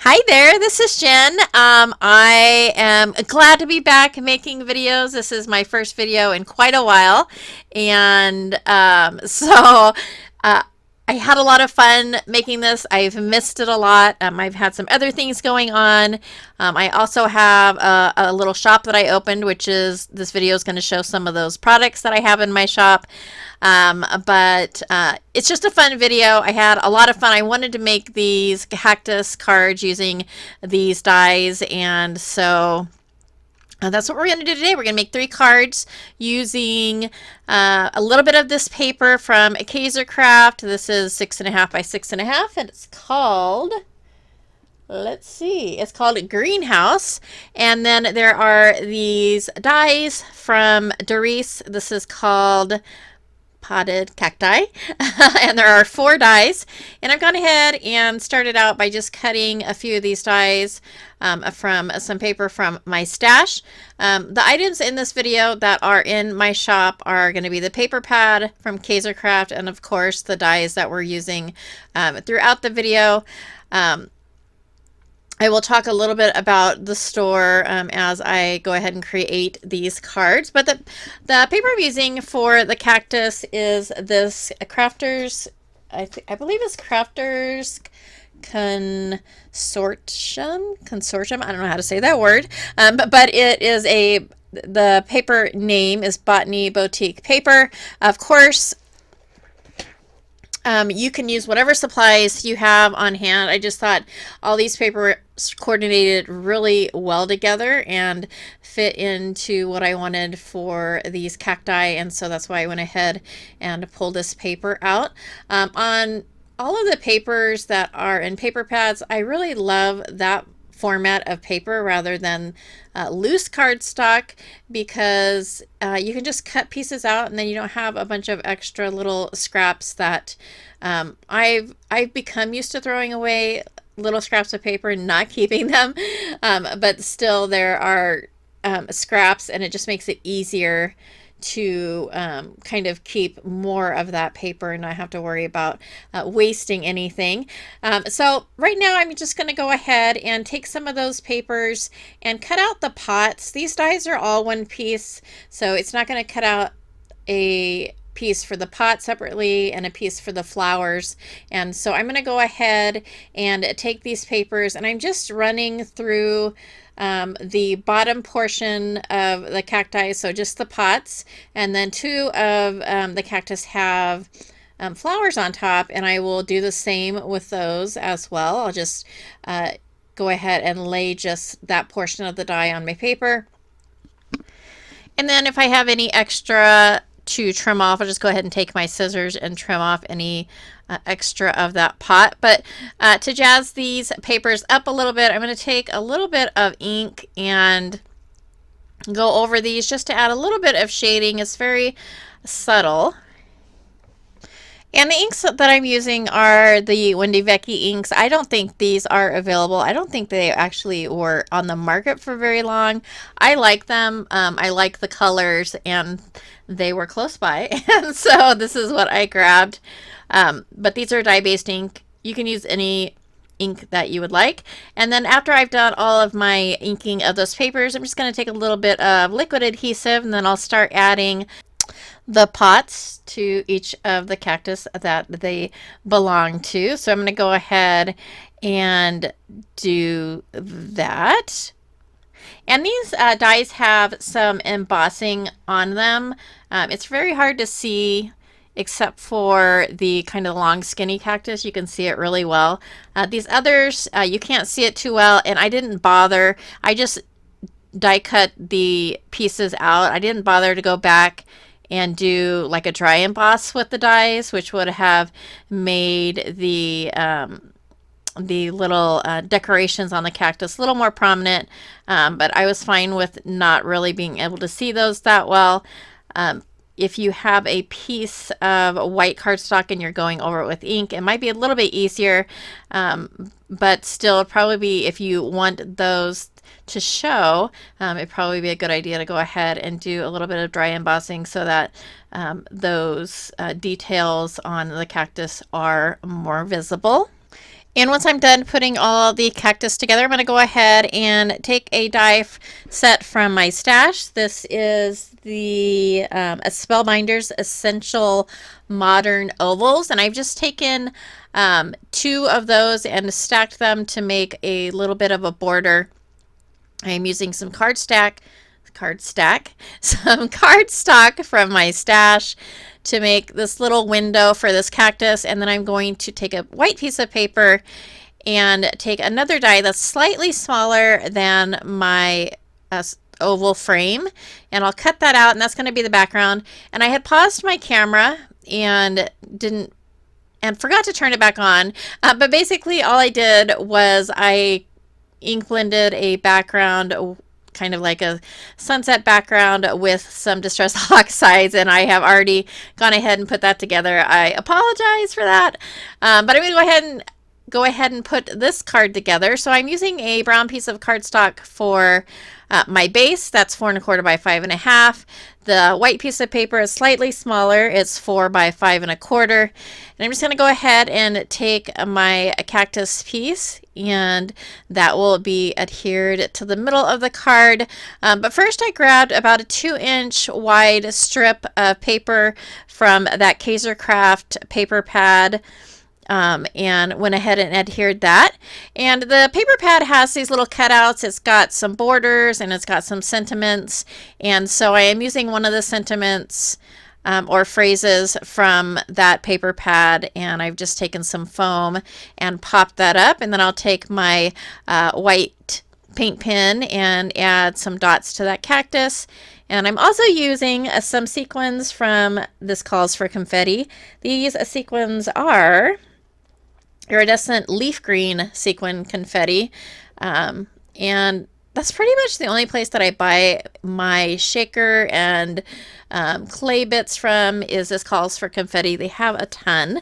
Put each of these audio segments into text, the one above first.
Hi there, this is Jen. I am glad to be back making videos. This is my first video in quite a while. And uh, I had a lot of fun making this. I've missed it a lot. I've had some other things going on. I also have a little shop that I opened, which is this video is going to show some of those products that I have in my shop. But it's just a fun video. I had a lot of fun. I wanted to make these cactus cards using these dies, and so that's what we're going to do today. We're going to make 3 cards using a little bit of this paper from Kaisercraft. This is 6.5 by 6.5, and it's called, let's see, it's called Greenhouse. And then there are these dies from Darice. This is called Potted Cacti. And there are 4 dies, and I've gone ahead and started out by just cutting a few of these dies from some paper from my stash. The items in this video that are in my shop are going to be the paper pad from Kaisercraft, and of course the dies that we're using throughout the video. I will talk a little bit about the store as I go ahead and create these cards. But the paper I'm using for the cactus is this Crafters, I believe it's Crafters Consortium. I don't know how to say that word, but it is the paper name is Botany Boutique paper. Of course, you can use whatever supplies you have on hand. I just thought all these papers coordinated really well together and fit into what I wanted for these cacti, and so that's why I went ahead and pulled this paper out. On all of the papers that are in paper pads, I really love that format of paper rather than loose cardstock, because you can just cut pieces out and then you don't have a bunch of extra little scraps that I've become used to throwing away little scraps of paper and not keeping them, but still there are scraps, and it just makes it easier to kind of keep more of that paper and not have to worry about wasting anything. So right now I'm just going to go ahead and take some of those papers and cut out the pots. These dies are all one piece, so it's not going to cut out a piece for the pot separately and a piece for the flowers. And so I'm going to go ahead and take these papers, and I'm just running through the bottom portion of the cacti, so just the pots, and then 2 of the cactus have flowers on top, and I will do the same with those as well. I'll just go ahead and lay just that portion of the die on my paper, and then if I have any extra to trim off, I'll just go ahead and take my scissors and trim off any extra of that pot. But to jazz these papers up a little bit, I'm going to take a little bit of ink and go over these just to add a little bit of shading. It's very subtle. And the inks that I'm using are the Wendy Vecchi inks. I don't think these are available. I don't think they actually were on the market for very long. I like them. I like the colors, and they were close by. And so this is what I grabbed. But these are dye-based ink. You can use any ink that you would like. And then after I've done all of my inking of those papers, I'm just going to take a little bit of liquid adhesive, and then I'll start adding the pots to each of the cactus that they belong to. So I'm going to go ahead and do that. And these dies have some embossing on them. It's very hard to see except for the kind of long skinny cactus. You can see it really well. These others, you can't see it too well, and I didn't bother. I just die cut the pieces out. I didn't bother to go back and do like a dry emboss with the dies, which would have made the little decorations on the cactus a little more prominent, but I was fine with not really being able to see those that well. If you have a piece of white cardstock and you're going over it with ink, it might be a little bit easier, but still probably be, if you want those to show, it'd probably be a good idea to go ahead and do a little bit of dry embossing so that those details on the cactus are more visible. And once I'm done putting all the cactus together, I'm going to go ahead and take a die set from my stash. This is the Spellbinders Essential Modern Ovals, and I've just taken 2 of those and stacked them to make a little bit of a border. I'm using some cardstock from my stash to make this little window for this cactus, and then I'm going to take a white piece of paper and take another die that's slightly smaller than my oval frame, and I'll cut that out, and that's going to be the background. And I had paused my camera and forgot to turn it back on, but basically all I did was I ink blended a background, kind of like a sunset background with some distress oxides, and I have already gone ahead and put that together. I apologize for that, but I'm going to go ahead and put this card together. So I'm using a brown piece of cardstock for my base. That's 4 1/4 by 5 1/2. The white piece of paper is slightly smaller. It's 4 by 5 1/4. And I'm just going to go ahead and take my cactus piece, and that will be adhered to the middle of the card. But first I grabbed about a 2-inch wide strip of paper from that Kaisercraft paper pad, and went ahead and adhered that. And the paper pad has these little cutouts. It's got some borders and it's got some sentiments, and so I am using one of the sentiments or phrases from that paper pad, and I've just taken some foam and popped that up, and then I'll take my white paint pen and add some dots to that cactus. And I'm also using some sequins from This Calls for Confetti. These sequins are iridescent leaf green sequin confetti, and that's pretty much the only place that I buy my shaker and clay bits from is This Calls for Confetti. They have a ton.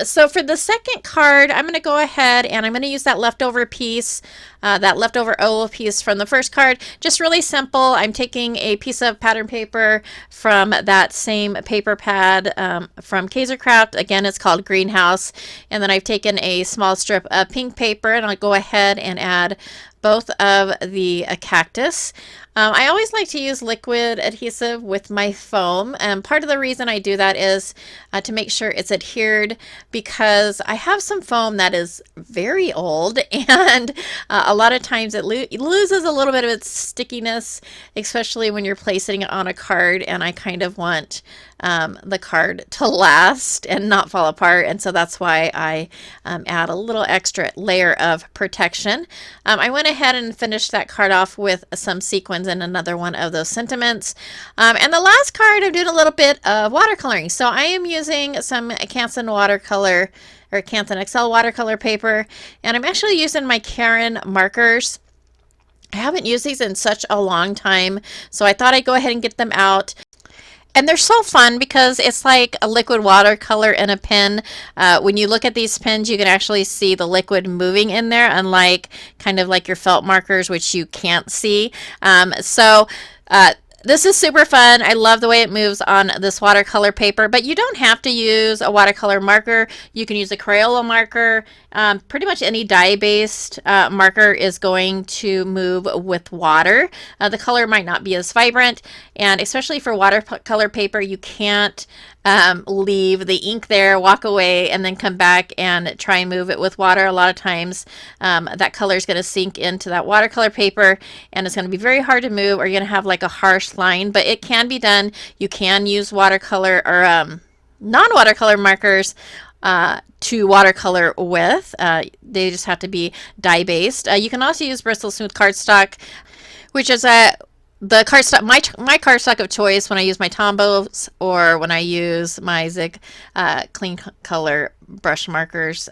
So for the second card, I'm going to go ahead and I'm going to use that leftover piece, that leftover oval piece from the first card. Just really simple. I'm taking a piece of pattern paper from that same paper pad from Kaisercraft. Again, it's called Greenhouse. And then I've taken a small strip of pink paper, and I'll go ahead and add both of the cactus. I always like to use liquid adhesive with my foam, and part of the reason I do that is to make sure it's adhered, because I have some foam that is very old, and a lot of times it loses a little bit of its stickiness, especially when you're placing it on a card, and I kind of want the card to last and not fall apart, and so that's why I add a little extra layer of protection. I went ahead and finished that card off with some sequins and another one of those sentiments. And the last card, I'm doing a little bit of watercoloring. So I am using some Canson watercolor, or Canson XL watercolor paper, and I'm actually using my Karen markers. I haven't used these in such a long time, so I thought I'd go ahead and get them out. And they're so fun because it's like a liquid watercolor in a pen. When you look at these pens, you can actually see the liquid moving in there, unlike kind of like your felt markers, which you can't see. This is super fun. I love the way it moves on this watercolor paper, but you don't have to use a watercolor marker. You can use a Crayola marker. Pretty much any dye-based marker is going to move with water. The color might not be as vibrant, and especially for watercolor paper, you can't leave the ink there, walk away, and then come back and try and move it with water. A lot of times that color is going to sink into that watercolor paper, and it's going to be very hard to move, or you're going to have like a harsh line, but it can be done. You can use watercolor or non-watercolor markers to watercolor with. They just have to be dye-based. You can also use Bristol Smooth cardstock, which is the cardstock, my cardstock of choice when I use my Tombows or when I use my Zig clean color brush markers.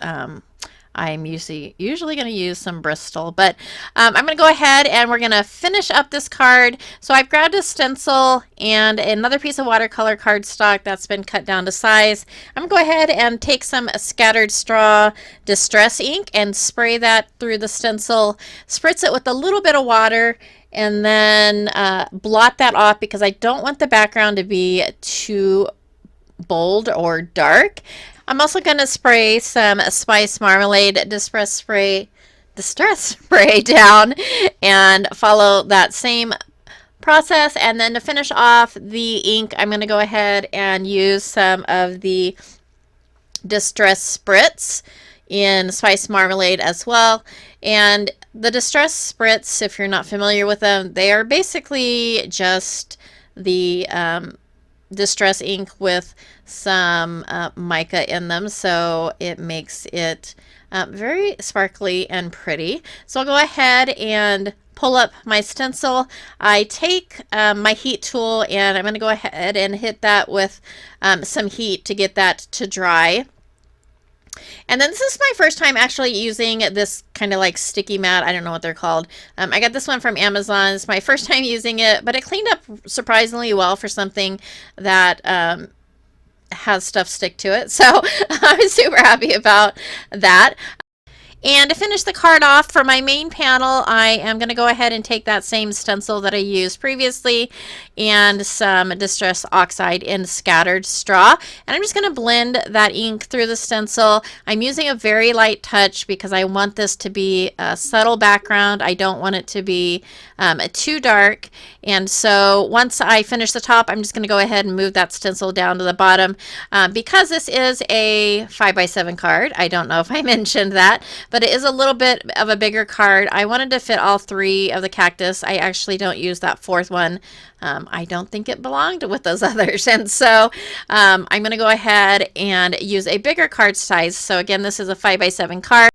I'm usually going to use some Bristol, but I'm going to go ahead and we're going to finish up this card. So I've grabbed a stencil and another piece of watercolor cardstock that's been cut down to size. I'm going to go ahead and take some scattered straw distress ink and spray that through the stencil, spritz it with a little bit of water, and then blot that off because I don't want the background to be too bold or dark. I'm also going to spray some Spice Marmalade distress spray down and follow that same process. And then to finish off the ink, I'm going to go ahead and use some of the Distress Spritz in Spice Marmalade as well. And the Distress Spritz, if you're not familiar with them, they are basically just the distress ink with some mica in them, so it makes it very sparkly and pretty. So I'll go ahead and pull up my stencil. I take my heat tool and I'm going to go ahead and hit that with some heat to get that to dry. And then this is my first time actually using this kind of like sticky mat. I don't know what they're called. I got this one from Amazon. It's my first time using it, but it cleaned up surprisingly well for something that has stuff stick to it. So I'm super happy about that. And to finish the card off for my main panel, I am going to go ahead and take that same stencil that I used previously and some Distress Oxide in Scattered Straw. And I'm just going to blend that ink through the stencil. I'm using a very light touch because I want this to be a subtle background. I don't want it to be too dark. And so once I finish the top, I'm just going to go ahead and move that stencil down to the bottom. Because this is a 5x7 card, I don't know if I mentioned that, but it is a little bit of a bigger card. I wanted to fit all 3 of the cactus. I actually don't use that 4th one. I don't think it belonged with those others. And so I'm going to go ahead and use a bigger card size. So again, this is a 5x7 card.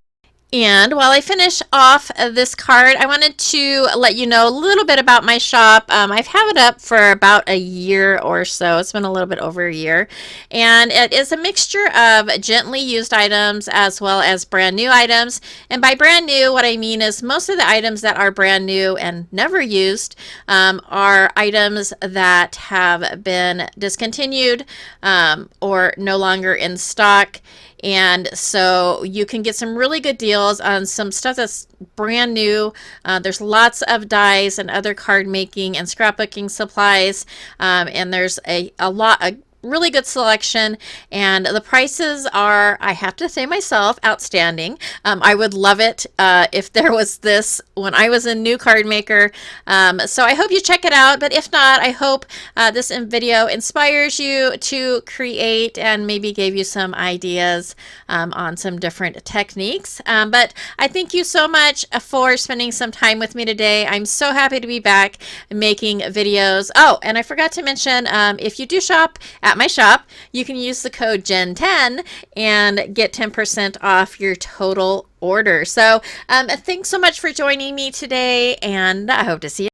And while I finish off this card, I wanted to let you know a little bit about my shop. I've had it up for about a year or so. It's been a little bit over a year. And it is a mixture of gently used items as well as brand new items. And by brand new, what I mean is most of the items that are brand new and never used are items that have been discontinued or no longer in stock. And so you can get some really good deals on some stuff that's brand new. There's lots of dies and other card making and scrapbooking supplies. And there's a really good selection, and the prices are, I have to say myself, outstanding. I would love it if there was this when I was a new card maker. So I hope you check it out, but if not, I hope this video inspires you to create and maybe gave you some ideas on some different techniques. But I thank you so much for spending some time with me today. I'm so happy to be back making videos. Oh, and I forgot to mention, if you do shop at my shop, you can use the code GEN10 and get 10% off your total order. So thanks so much for joining me today, and I hope to see you